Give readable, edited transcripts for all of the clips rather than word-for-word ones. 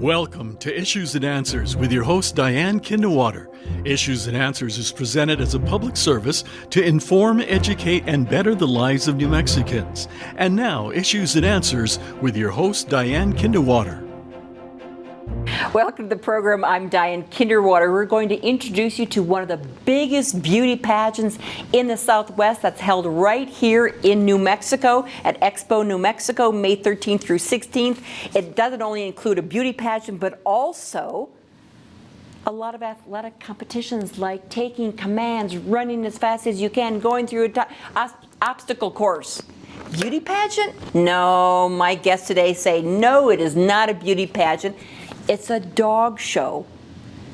Welcome to Issues and Answers with your host Diane Kinderwater. Issues and Answers is presented as a public service to inform, educate, and better the lives of New Mexicans. And now, Issues and Answers with your host Diane Kinderwater. Welcome to the program. I'm Diane Kinderwater. We're going to introduce you to one of the biggest beauty pageants in the Southwest that's held right here in New Mexico at Expo New Mexico, May 13th through 16th. It doesn't only include a beauty pageant, but also a lot of athletic competitions like taking commands, running as fast as you can, going through an obstacle course. Beauty pageant? No, my guests today say no, it is not a beauty pageant. It's a dog show.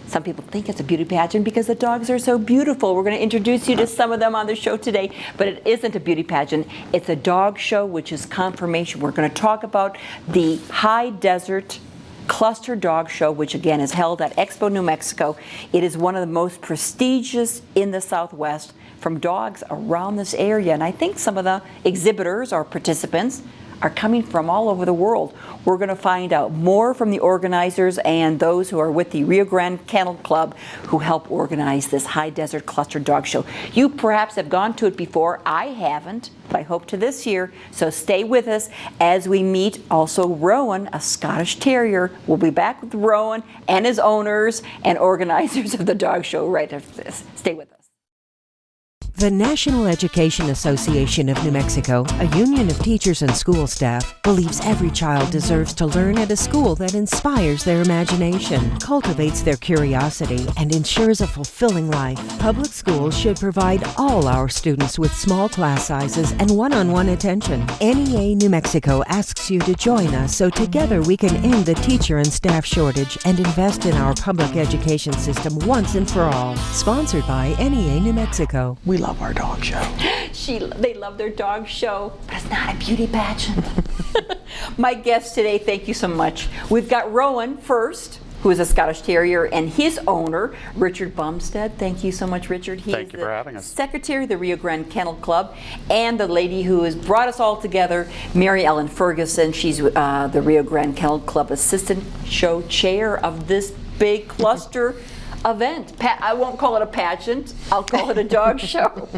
Some people think it's a beauty pageant because the dogs are so beautiful. We're going to introduce you to some of them on the show today, but it isn't a beauty pageant. It's a dog show, which is confirmation. We're going to talk about the High Desert Cluster Dog Show, which again is held at Expo New Mexico. It is one of the most prestigious in the Southwest from dogs around this area. And I think some of the exhibitors or participants are coming from all over the world. We're going to find out more from the organizers and those who are with the Rio Grande Kennel Club who help organize this High Desert Cluster Dog Show. You perhaps have gone to it before. I haven't, but I hope to this year. So stay with us as we meet also Rowan, a Scottish Terrier. We'll be back with Rowan and his owners and organizers of the dog show right after this. Stay with us. The National Education Association of New Mexico, a union of teachers and school staff, believes every child deserves to learn at a school that inspires their imagination, cultivates their curiosity, and ensures a fulfilling life. Public schools should provide all our students with small class sizes and one-on-one attention. NEA New Mexico asks you to join us so together we can end the teacher and staff shortage and invest in our public education system once and for all. Sponsored by NEA New Mexico. We love our dog show. They love their dog show, but it's not a beauty pageant. My guest today, thank you so much. We've got Rowan first, who is a Scottish Terrier, and his owner, Richard Bumstead. Thank you so much, Richard. Thank you for having us. Secretary of the Rio Grande Kennel Club, and the lady who has brought us all together, Mary Ellen Ferguson. She's the Rio Grande Kennel Club assistant show chair of this big cluster event. I won't call it a pageant. I'll call it a dog show.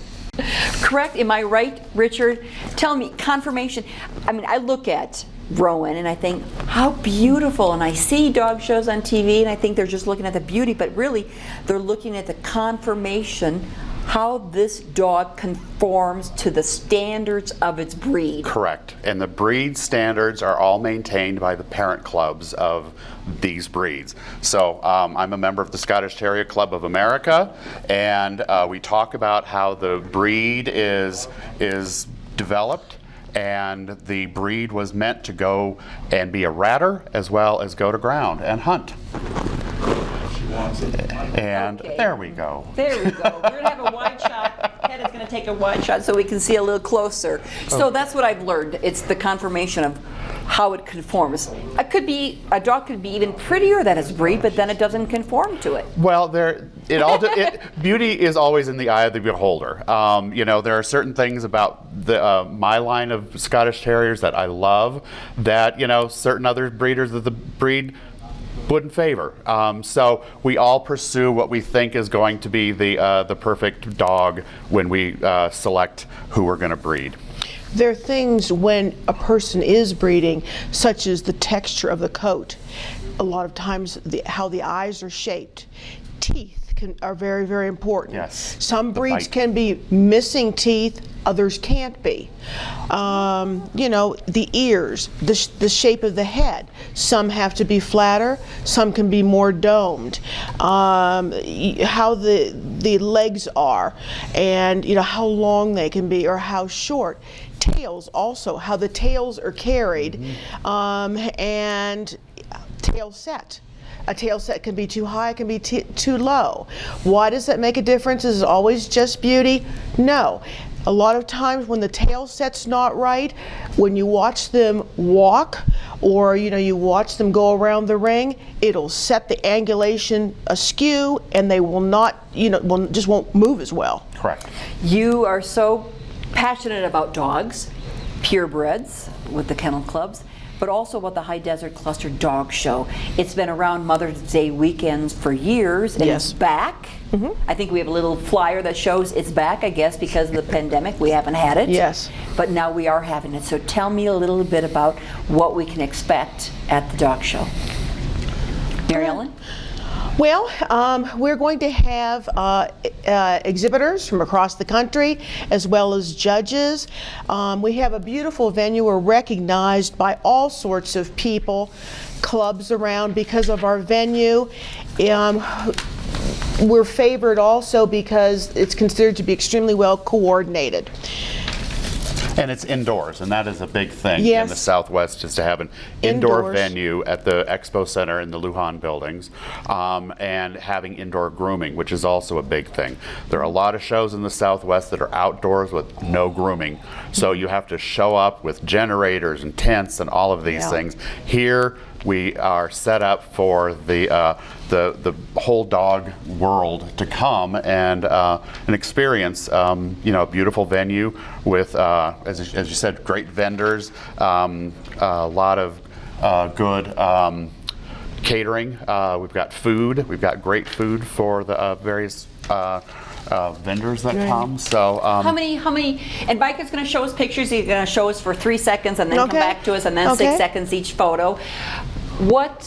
Correct? Am I right, Richard? Tell me, confirmation. I mean, I look at Rowan and I think, how beautiful. And I see dog shows on TV and I think they're just looking at the beauty, but really they're looking at the confirmation how this dog conforms to the standards of its breed. Correct. And the breed standards are all maintained by the parent clubs of these breeds. So I'm a member of the Scottish Terrier Club of America, and we talk about how the breed is developed, and the breed was meant to go and be a ratter as well as go to ground and hunt. And okay. There we go. There we go. We're going to have a wide shot. Ted is going to take a wide shot so we can see a little closer. So that's what I've learned. It's the confirmation of how it conforms. A dog could be even prettier than its breed, but then it doesn't conform to it. Well, beauty is always in the eye of the beholder. There are certain things about my line of Scottish Terriers that I love that certain other breeders of the breed wouldn't favor. So we all pursue what we think is going to be the perfect dog when we select who we're going to breed. There are things when a person is breeding, such as the texture of the coat. A lot of times how the eyes are shaped. Teeth are very, very important. Yes. Some breeds can be missing teeth, others can't be. The ears, the shape of the head. Some have to be flatter, some can be more domed. How the legs are, and how long they can be or how short. Tails also, how the tails are carried, and tail set. A tail set can be too high, it can be too low. Why does that make a difference? Is it always just beauty? No. A lot of times when the tail set's not right, when you watch them walk or you watch them go around the ring, it'll set the angulation askew and they will not, just won't move as well. Correct. You are so passionate about dogs, purebreds with the kennel clubs. but also about the High Desert Cluster Dog Show. It's been around Mother's Day weekends for years, and Yes. it's back. I think we have a little flyer that shows it's back, I guess, because of the pandemic. We haven't had it. Yes. But now we are having it. So tell me a little bit about what we can expect at the dog show. Mary Ellen? Well, we're going to have exhibitors from across the country, as well as judges. We have a beautiful venue. We're recognized by all sorts of people, clubs around, because of our venue. We're favored also because it's considered to be extremely well coordinated. And it's indoors, and that is a big thing in Yes. the Southwest, is to have an indoor Indoors. venue at the Expo Center in the Lujan buildings, and having indoor grooming, which is also a big thing. There are a lot of shows in the Southwest that are outdoors with no grooming, so you have to show up with generators and tents and all of these Yeah. things. Here, we are set up for the whole dog world to come and experience a beautiful venue with, as you said, great vendors, a lot of good catering. We've got food. We've got great food for the various vendors that come. So How many, and Mike is going to show us pictures. He's going to show us for 3 seconds and then come Okay. back to us, and then Okay. 6 seconds each photo.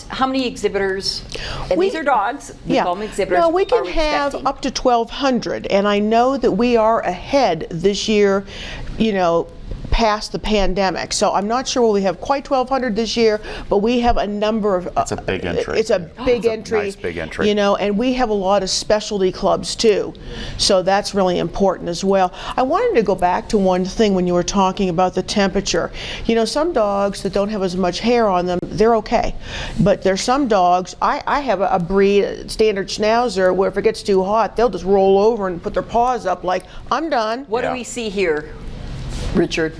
How many exhibitors, and these are dogs, we call them exhibitors, No, we are can have expecting? up to 1,200, and I know that we are ahead this year, past the pandemic. So I'm not sure will we have quite 1,200 this year, but we have a number of. It's a big entry. It's a big It's a entry. nice big entry. And we have a lot of specialty clubs too. So that's really important as well. I wanted to go back to one thing when you were talking about the temperature. Some dogs that don't have as much hair on them, they're okay. But there's some dogs, I have a breed, a standard Schnauzer, where if it gets too hot, they'll just roll over and put their paws up like, I'm done. What do Yeah. we see here, Richard?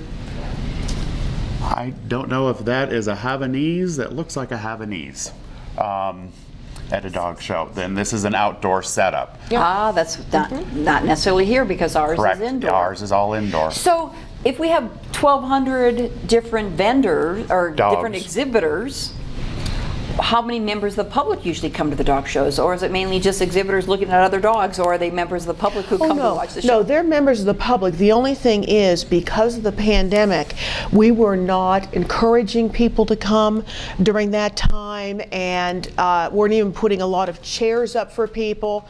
I don't know if that is a Havanese. That looks like a Havanese at a dog show. Then this is an outdoor setup. Ah, that's not necessarily here because ours Correct. is indoor. Ours is all indoor. So if we have 1,200 different vendors or different Dogs. exhibitors, how many members of the public usually come to the dog shows? Or is it mainly just exhibitors looking at other dogs, or are they members of the public who come to watch the show? No, they're members of the public. The only thing is, because of the pandemic, we were not encouraging people to come during that time, and weren't even putting a lot of chairs up for people.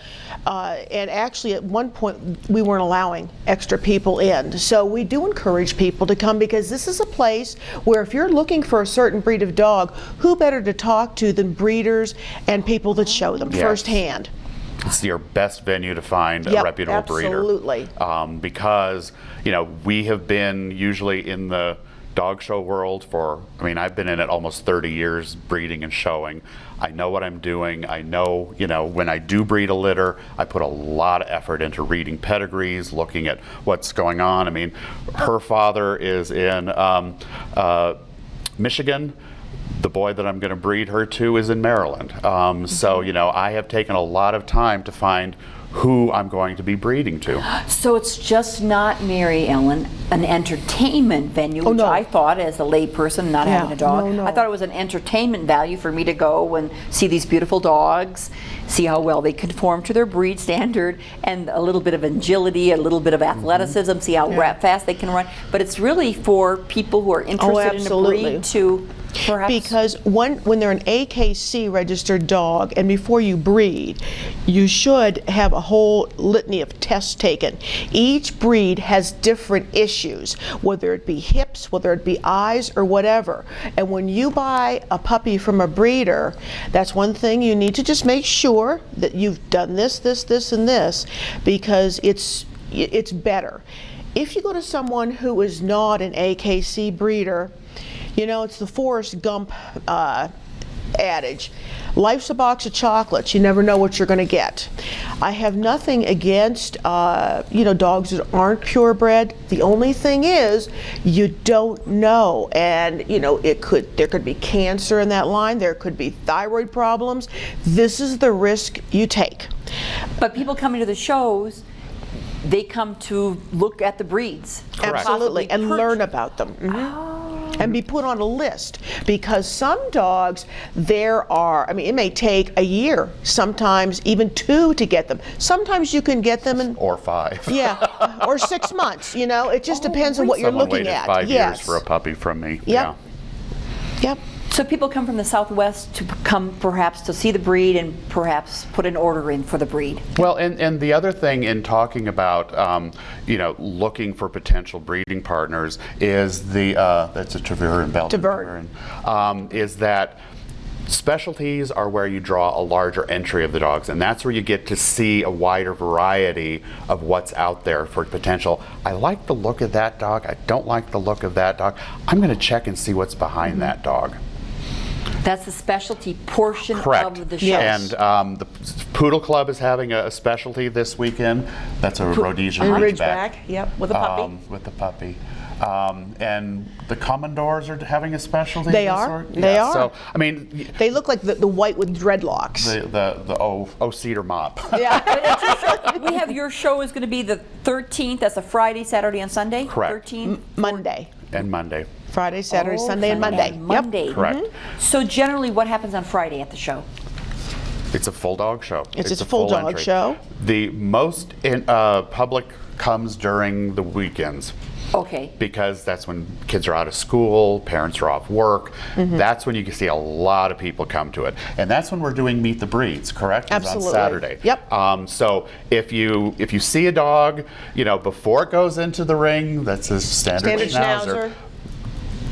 And actually, at one point, we weren't allowing extra people in. So we do encourage people to come, because this is a place where if you're looking for a certain breed of dog, who better to talk to than breeders and people that show them Yes. firsthand. It's your best venue to find a Yep, reputable breeder. absolutely. Because, we have been usually in the dog show world I've been in it almost 30 years, breeding and showing. I know what I'm doing. I know, when I do breed a litter, I put a lot of effort into reading pedigrees, looking at what's going on. Her father is in Michigan. The boy that I'm going to breed her to is in Maryland. So, I have taken a lot of time to find who I'm going to be breeding to. So it's just not, Mary Ellen, an entertainment venue, which no. I thought, as a layperson not Yeah, having a dog, no. I thought it was an entertainment value for me to go and see these beautiful dogs, see how well they conform to their breed standard, and a little bit of agility, a little bit of athleticism, see how fast they can run. But it's really for people who are interested in a absolutely. breed to perhaps... Because when they're an AKC registered dog, and before you breed, you should have a whole litany of tests taken. Each breed has different issues, whether it be hips, whether it be eyes, or whatever. And when you buy a puppy from a breeder, that's one thing you need to just make sure that you've done this, and this, because it's better. If you go to someone who is not an AKC breeder, it's the Forrest Gump adage. Life's a box of chocolates. You never know what you're going to get. I have nothing against, dogs that aren't purebred. The only thing is, you don't know, and there could be cancer in that line. There could be thyroid problems. This is the risk you take. But people coming to the shows, they come to look at the breeds. Correct. Absolutely, and Possibly learn about them. Mhm. Oh. and be put on a list, because some dogs, it may take a year, sometimes even 2 to get them. Sometimes you can get them in Or 5. yeah, or 6 months. It just depends on what you're Someone looking waited at. 5 yes. years for a puppy from me. Yep. Yeah. Yep. So people come from the Southwest to come perhaps to see the breed and perhaps put an order in for the breed. Well, and the other thing in talking about, looking for potential breeding partners is that's a Tervuren Belgian Tervuren, is that specialties are where you draw a larger entry of the dogs, and that's where you get to see a wider variety of what's out there for potential. I like the look of that dog. I don't like the look of that dog. I'm going to check and see what's behind that dog. That's the specialty portion Correct. of the show. Yes. And the Poodle Club is having a specialty this weekend. That's a Rhodesian Ridgeback. Yep, with a puppy. With the puppy. And the Commodores are having a specialty. They of are. sort? They Yeah, are. So, I mean, They look like the white with dreadlocks. the cedar mop. Yeah. We have your show is going to be the 13th. That's a Friday, Saturday, and Sunday. Correct. 13th. Monday. And Monday. Friday, Saturday, Oh, Sunday, and Sunday Monday. and Monday. Yep. Correct. So generally, what happens on Friday at the show? It's a full dog show. It's a full dog entry. show. The most public comes during the weekends. Okay. Because that's when kids are out of school, parents are off work. That's when you can see a lot of people come to it, and that's when we're doing Meet the Breeds. Correct? It's Absolutely. on Saturday. Yep. So if you see a dog, before it goes into the ring, that's a standard schnauzer.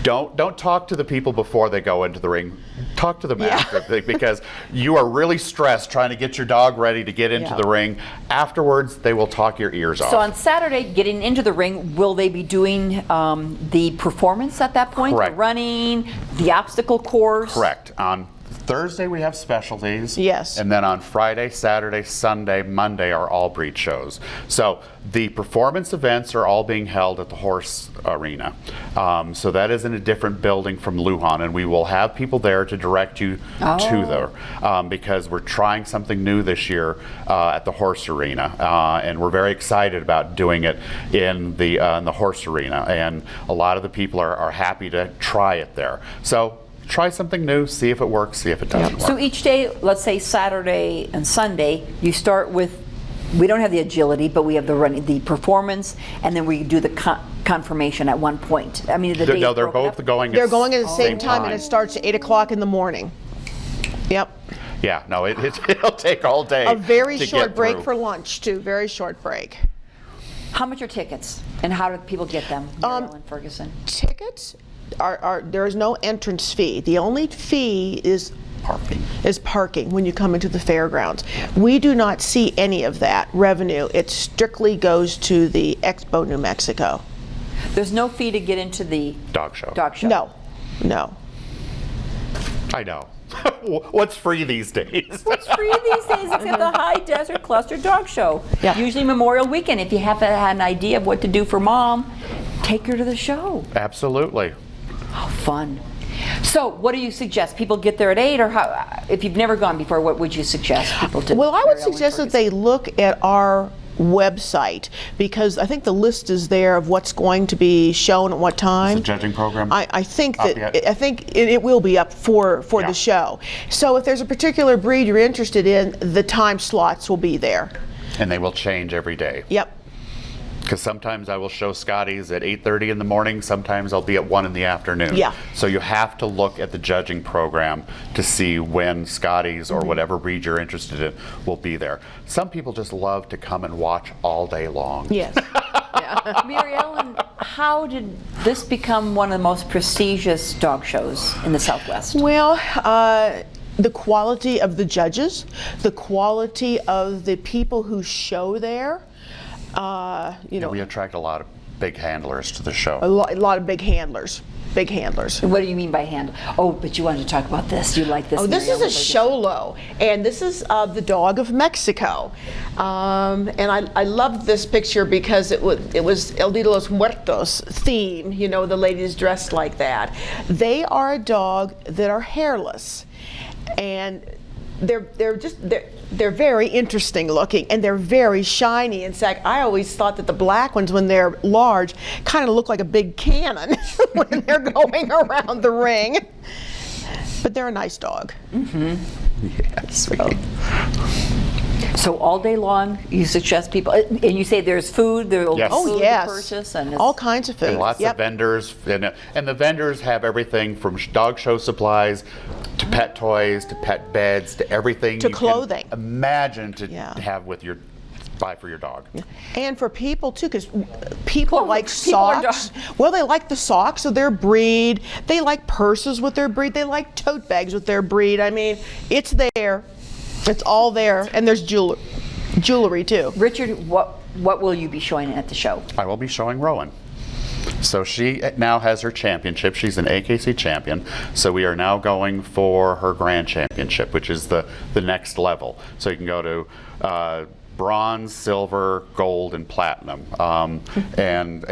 Don't talk to the people before they go into the ring. Talk to them after, because you are really stressed trying to get your dog ready to get into the ring. Afterwards, they will talk your ears off. So on Saturday, getting into the ring, will they be doing the performance at that point? Correct. The running, the obstacle course? Correct. On Thursday we have specialties. Yes. And then on Friday, Saturday, Sunday, Monday are all breed shows. So the performance events are all being held at the horse arena. So that is in a different building from Lujan, and we will have people there to direct you to there, because we're trying something new this year at the horse arena, and we're very excited about doing it in the horse arena, and a lot of the people are happy to try it there. So try something new, see if it works, see if it doesn't work. So each day, let's say Saturday and Sunday, you start with, we don't have the agility, but we have the running, the performance, and then we do the confirmation at one point. I mean, the No, they're both going. They're going at the same time, and it starts at 8 o'clock in the morning. Yep. Yeah, no, it'll take all day. A very to short get break through. for lunch, too. Very short break. How much are tickets, and how do people get them? Mary Ellen Ferguson. Tickets there is no entrance fee. The only fee is parking when you come into the fairgrounds. We do not see any of that revenue. It strictly goes to the Expo New Mexico. There's no fee to get into the Dog show. No. I know. What's free these days? What's free these days except the High Desert Cluster Dog Show? Yeah. Usually Memorial Weekend. If you haven't had an idea of what to do for Mom, take her to the show. Absolutely. How fun. So what do you suggest? People get there at 8, or how, if you've never gone before, what would you suggest people to? Well, I would Mary Ellen suggest that Ferguson? they look at our website, because I think the list is there of what's going to be shown at what time. The judging program. I think up that yet? I think it will be up for Yeah. the show. So if there's a particular breed you're interested in, the time slots will be there. And they will change every day. Yep. Because sometimes I will show Scotties at 8:30 in the morning. Sometimes I'll be at 1 in the afternoon. Yeah. So you have to look at the judging program to see when Scotties or whatever breed you're interested in will be there. Some people just love to come and watch all day long. Yes. Mary Ellen, how did this become one of the most prestigious dog shows in the Southwest? Well, the quality of the judges, the quality of the people who show there. We attract a lot of big handlers to the show. A lot of big handlers. Big handlers. What do you mean by hand? Oh, but you wanted to talk about this. You like this? Oh, this Mary is a Ellen Xolo, and this is the dog of Mexico. And I loved this picture because it was El Dia de los Muertos theme. The ladies dressed like that. They are a dog that are hairless, and they're very interesting looking, and they're very shiny. In fact, I always thought that the black ones, when they're large, kind of look like a big cannon when they're going around the ring. But they're a nice dog. Yes. So all day long, you suggest people, and you say there's food, there's Yes. food Oh, yes. to purchase, and All kinds of food. And lots of vendors, and the vendors have everything from dog show supplies to pet toys to pet beds to everything To you clothing. can imagine to Yeah. have with your buy for your dog. And for people too, because people Well, like people are socks. Well, they like the socks of their breed. They like purses with their breed. They like tote bags with their breed. I mean, it's there. It's all there. And there's jewelry too. Richard, what will you be showing at the show? I will be showing Rowan. So she now has her championship. She's an AKC champion. So we are now going for her grand championship, which is the next level. So you can go to bronze, silver, gold, and platinum. And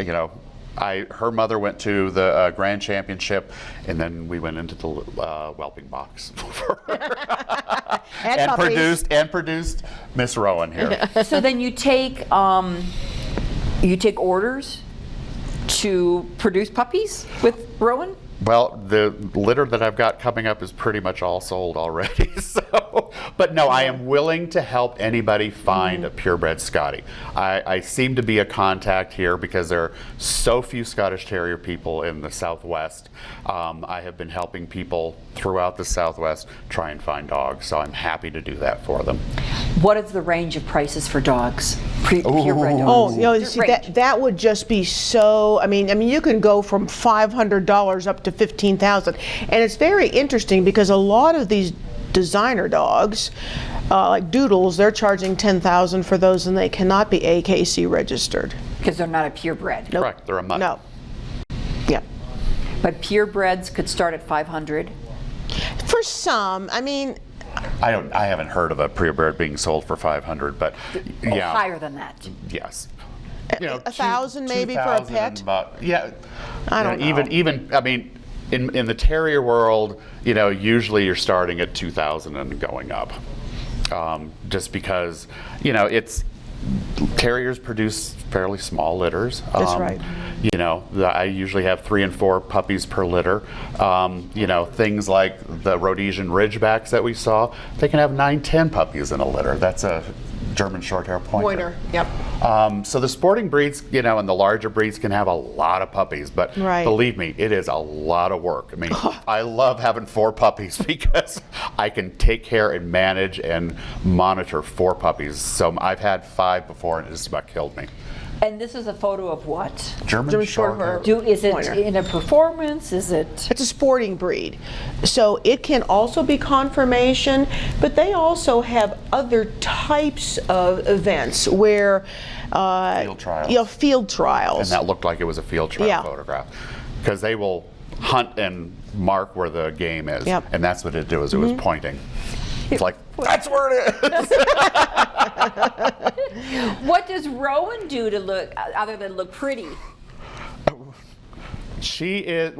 her mother went to the grand championship, and then we went into the whelping box for her. and produced Miss Rowan here. So then you take orders to produce puppies with Rowan? Well, the litter that I've got coming up is pretty much all sold already. But no, I am willing to help anybody find a purebred Scottie. I seem to be a contact here because there are so few Scottish Terrier people in the Southwest. I have been helping people throughout the Southwest try and find dogs, so I'm happy to do that for them. What is the range of prices for dogs? Purebred dogs? Oh, you see, that would just be so. I mean, you can go from $500 up to $15,000, and it's very interesting because a lot of these designer dogs, like Doodles, they're charging $10,000 for those, and they cannot be AKC registered. Because they're not a purebred. Correct, they're a mutt. No. Yeah. But purebreds could start at $500. For some, I mean. I haven't heard of a purebred being sold for $500, but yeah. Higher than that. Yes. $1,000 maybe for a pet? Yeah. I don't know. Even I mean, in the terrier world, usually you're starting at $2,000 and going up, just because terriers produce fairly small litters. That's right. I usually have 3 and 4 puppies per litter. Things like the Rhodesian Ridgebacks that we saw, they can have 9, 10 puppies in a litter. That's a German Shorthair Pointer. Yep. So the sporting breeds, and the larger breeds can have a lot of puppies, but believe me, it is a lot of work. I mean, I love having 4 puppies because I can take care and manage and monitor 4 puppies. So I've had 5 before, and it just about killed me. And this is a photo of what? German Shorthair. Is it Pointer. in a performance? Is it? It's a sporting breed. So it can also be conformation, but they also have other types of events where Field trials. Field trials. And that looked like it was a field trial photograph. Because they will hunt and mark where the game is. Yep. And that's what it did, was it was pointing. It's like, that's where it is. What does Rowan do to look, other than look pretty? She is,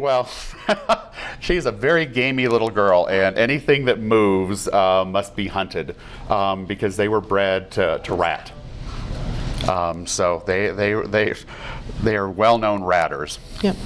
she's a very gamey little girl, and anything that moves must be hunted because they were bred to rat. So they are well-known ratters. Yep.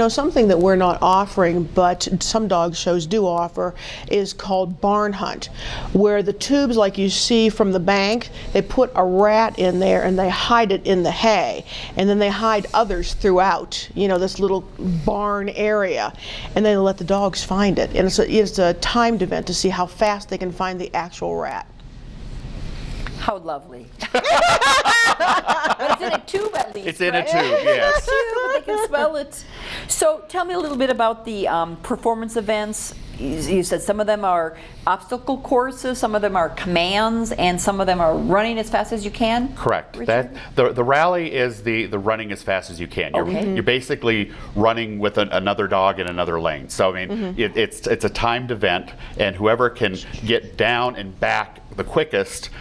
Something that we're not offering, but some dog shows do offer, is called barn hunt, where the tubes, like you see from the bank, they put a rat in there and they hide it in the hay, and then they hide others throughout, this little barn area, and they let the dogs find it. And it's a timed event to see how fast they can find the actual rat. How lovely. But it's in a tube at least. It's in a tube, yes. They can smell it. So tell me a little bit about the performance events. You said some of them are obstacle courses, some of them are commands, and some of them are running as fast as you can? Correct. Richard? The rally is the running as fast as you can. You're basically running with another dog in another lane. So I mean, it's a timed event, and whoever can get down and back the quickest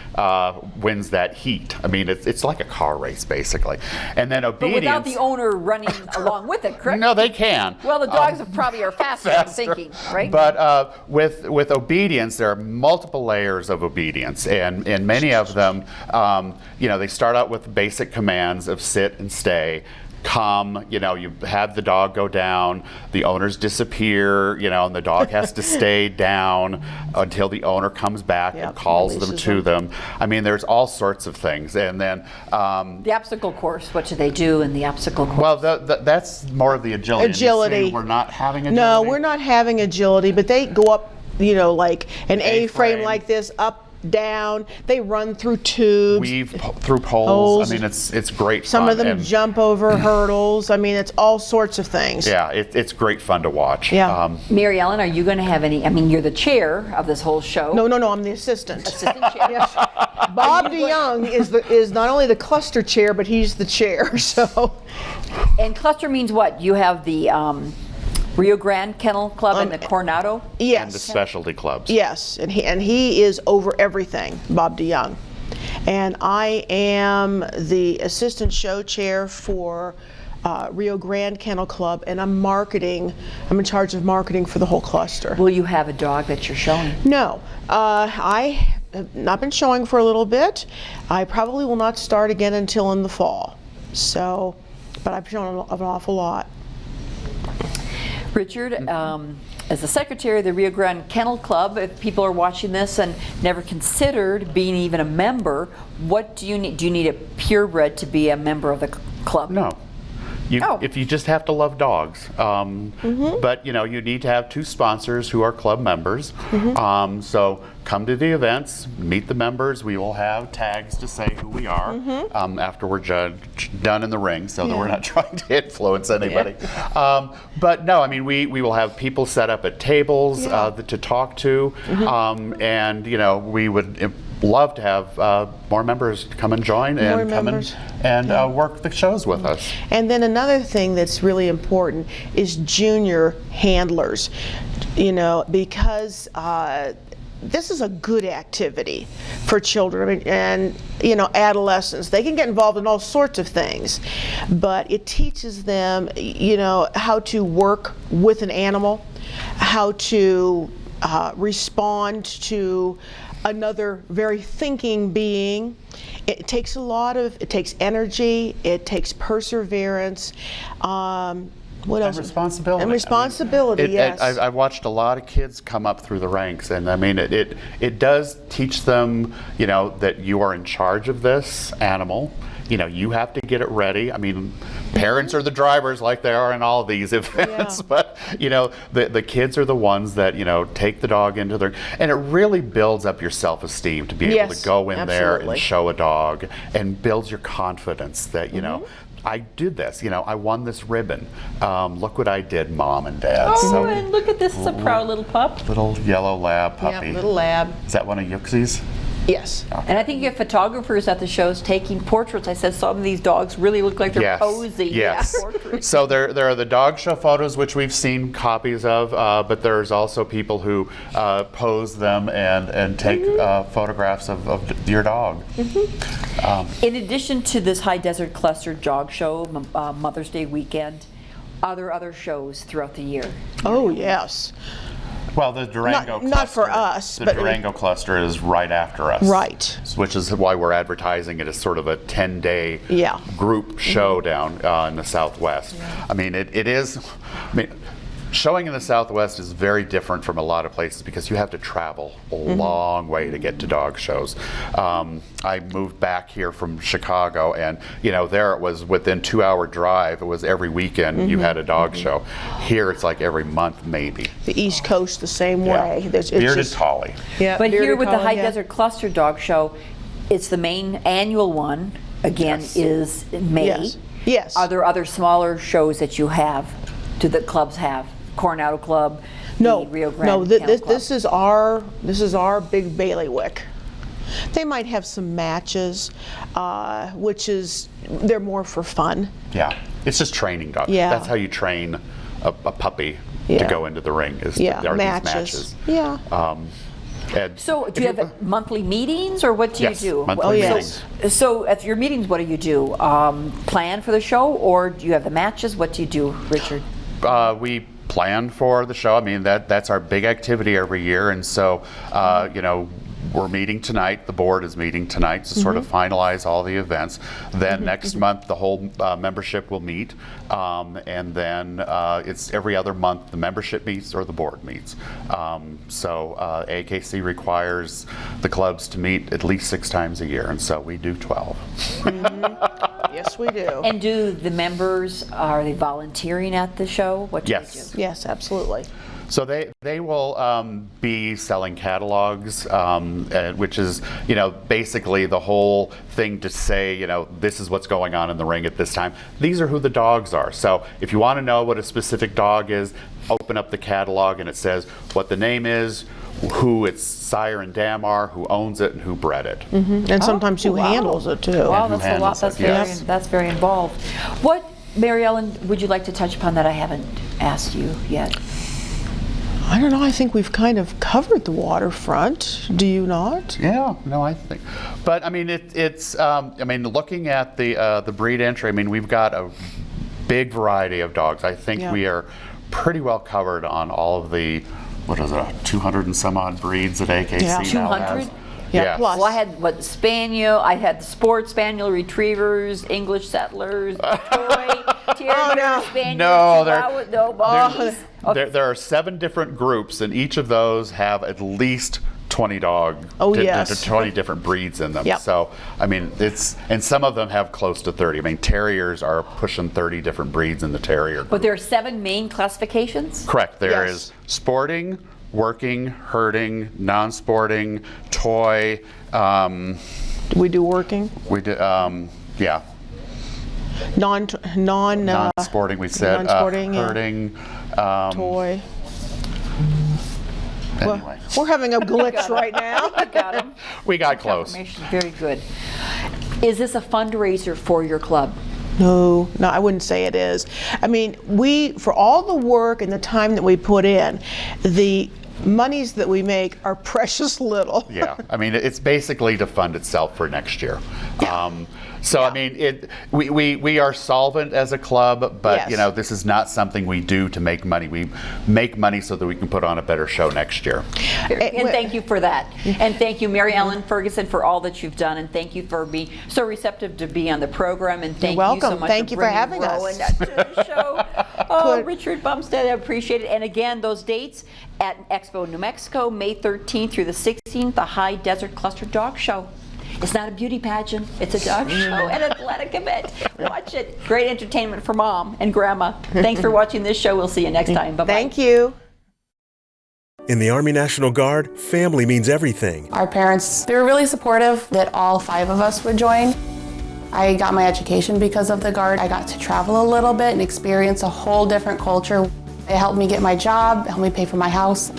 wins that heat. I mean, it's like a car race basically. And then obedience. But without the owner running along with it, correct? No, they can. Well, the dogs probably are faster, I'm thinking, right? But But with obedience, there are multiple layers of obedience, and many of them, they start out with basic commands of sit and stay. Come, you have the dog go down, the owners disappear, and the dog has to stay down until the owner comes back and calls them to them. I mean, there's all sorts of things. And then the obstacle course, what do they do in the obstacle course? Well, that's more of the agility. Agility. We're not having agility. No, we're not having agility, but they go up, like an A-frame like this, up, down. They run through tubes, weave through poles. I mean, it's great fun. Some of them jump over hurdles. I mean, it's all sorts of things. Yeah, it's great fun to watch. Yeah. Mary Ellen, are you going to have any? I mean, you're the chair of this whole show. No, I'm the assistant. Assistant chair. Yes. Bob DeYoung is not only the cluster chair, but he's the chair. So. And cluster means what? You have the Rio Grande Kennel Club and the Coronado? Yes. And the specialty clubs. Yes, and he is over everything, Bob DeYoung. And I am the assistant show chair for Rio Grande Kennel Club, and I'm in charge of marketing for the whole cluster. Will you have a dog that you're showing? No, I have not been showing for a little bit. I probably will not start again until in the fall. So, but I've shown an awful lot. Richard, as the secretary of the Rio Grande Kennel Club, if people are watching this and never considered being even a member, what do you need? Do you need a purebred to be a member of the club? No. If you just have to love dogs. But you need to have 2 sponsors who are club members. So come to the events, meet the members. We will have tags to say who we are after we're done in the ring, so that we're not trying to influence anybody. But no, I mean, we will have people set up at tables to talk to, and we would love to have more members come and join and come and work the shows with us. And then another thing that's really important is junior handlers, because this is a good activity for children and adolescents. They can get involved in all sorts of things, but it teaches them how to work with an animal, how to respond to another very thinking being. It takes energy, it takes perseverance. What else? And responsibility. And responsibility, yes. I've watched a lot of kids come up through the ranks, and I mean, it does teach them, that you are in charge of this animal. You have to get it ready. I mean, parents are the drivers like they are in all of these events, but, the kids are the ones that, take the dog into their, and it really builds up your self-esteem to be able to go in there and show a dog, and builds your confidence that, I did this, I won this ribbon. Look what I did, Mom and Dad. Oh, and look at this, it's a proud little pup. Little yellow lab puppy. Yeah, little lab. Is that one of Yuxie's? Yes. And I think you have photographers at the shows taking portraits. I said some of these dogs really look like they're posing. Yes. So there are the dog show photos, which we've seen copies of, but there's also people who pose them and take photographs of your dog. In addition to this High Desert Cluster Dog Show, Mother's Day weekend, are there other shows throughout the year? Oh, yes. Well, the Durango cluster. Not for us. The but Durango cluster is right after us. Right. Which is why we're advertising it as sort of a 10-day group show down in the Southwest. I mean, it is. Showing in the Southwest is very different from a lot of places because you have to travel a long way to get to dog shows. I moved back here from Chicago, and there it was within 2-hour drive. It was every weekend you had a dog show. Here it's like every month maybe. The East Coast the same way. It's Bearded Collie. Yeah. But here with the High Desert Cluster Dog Show, it's the main annual one. Again, is in May. Yes. Are there other smaller shows that you have? Do the clubs have? Coronado Club, the Rio Grande Kennel Club. This is our big bailiwick. They might have some matches, they're more for fun. Yeah, it's just training dogs. Yeah. That's how you train a puppy to go into the ring. Are matches. These matches. Yeah. So do you have monthly meetings, or what do you do? Monthly meetings. So at your meetings, what do you do? Plan for the show, or do you have the matches? What do you do, Richard? We plan for the show. I mean, that's our big activity every year, and so we're meeting tonight. The board is meeting tonight to sort of finalize all the events. Then next month, the whole membership will meet, and then it's every other month the membership meets or the board meets. So AKC requires the clubs to meet at least 6 times a year, and so we do 12. Yes, we do. And do the members, are they volunteering at the show? What do they do? Yes, absolutely. So they will be selling catalogs, which is basically the whole thing to say this is what's going on in the ring at this time. These are who the dogs are. So if you want to know what a specific dog is, open up the catalog and it says what the name is, who its sire and dam are, who owns it, and who bred it. And sometimes who handles it too. Wow, who that's a lot. handles That's very involved. What, Mary Ellen, would you like to touch upon that I haven't asked you yet? I don't know. I think we've kind of covered the waterfront. Do you not? Yeah, no, I think. But I mean, it's. I mean, looking at the breed entry, I mean, we've got a big variety of dogs. I think we are pretty well covered on all of the 200 and some odd breeds that AKC now has. 200? Yeah, plus. Well, I had Spaniel, I had Sport Spaniel, Retrievers, English Settlers, Toy, Terrier, Spaniel, Chihuahua, there are 7 different groups, and each of those have at least 20 20 different breeds in them. Yep. So, I mean, and some of them have close to 30. I mean, terriers are pushing 30 different breeds in the terrier group. But there are 7 main classifications? Correct. There is sporting, working, herding, non-sporting, toy. Do we do working? We do, yeah. Non-sporting, we said. Non-sporting, herding. Toy. Anyway. We're having a glitch right now. I got him. We got close. Very good. Is this a fundraiser for your club? No, I wouldn't say it is. I mean, for all the work and the time that we put in, the monies that we make are precious little. Yeah, I mean, it's basically to fund itself for next year. So I mean, we are solvent as a club, but this is not something we do to make money. We make money so that we can put on a better show next year. And thank you for that. And thank you, Mary Ellen Ferguson, for all that you've done. And thank you for being so receptive to be on the program. And thank you so much Thank you for having us. To the show. Oh, Richard Bumstead, I appreciate it. And again, those dates at Expo New Mexico, May 13th through the 16th, the High Desert Cluster Dog Show. It's not a beauty pageant, it's a dog show, an athletic event. Watch it. Great entertainment for mom and grandma. Thanks for watching this show. We'll see you next time. Bye-bye. Thank you. In the Army National Guard, family means everything. Our parents, they were really supportive that all 5 of us would join. I got my education because of the Guard. I got to travel a little bit and experience a whole different culture. It helped me get my job, it helped me pay for my house.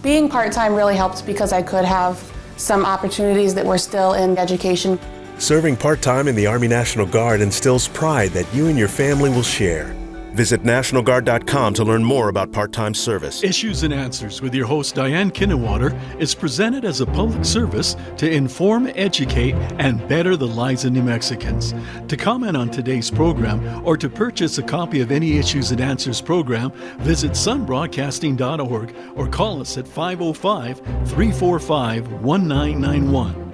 Being part-time really helped because I could have some opportunities that were still in education. Serving part-time in the Army National Guard instills pride that you and your family will share. Visit NationalGuard.com to learn more about part-time service. Issues and Answers with your host Diane Kinnewater is presented as a public service to inform, educate, and better the lives of New Mexicans. To comment on today's program or to purchase a copy of any Issues and Answers program, visit sunbroadcasting.org or call us at 505-345-1991.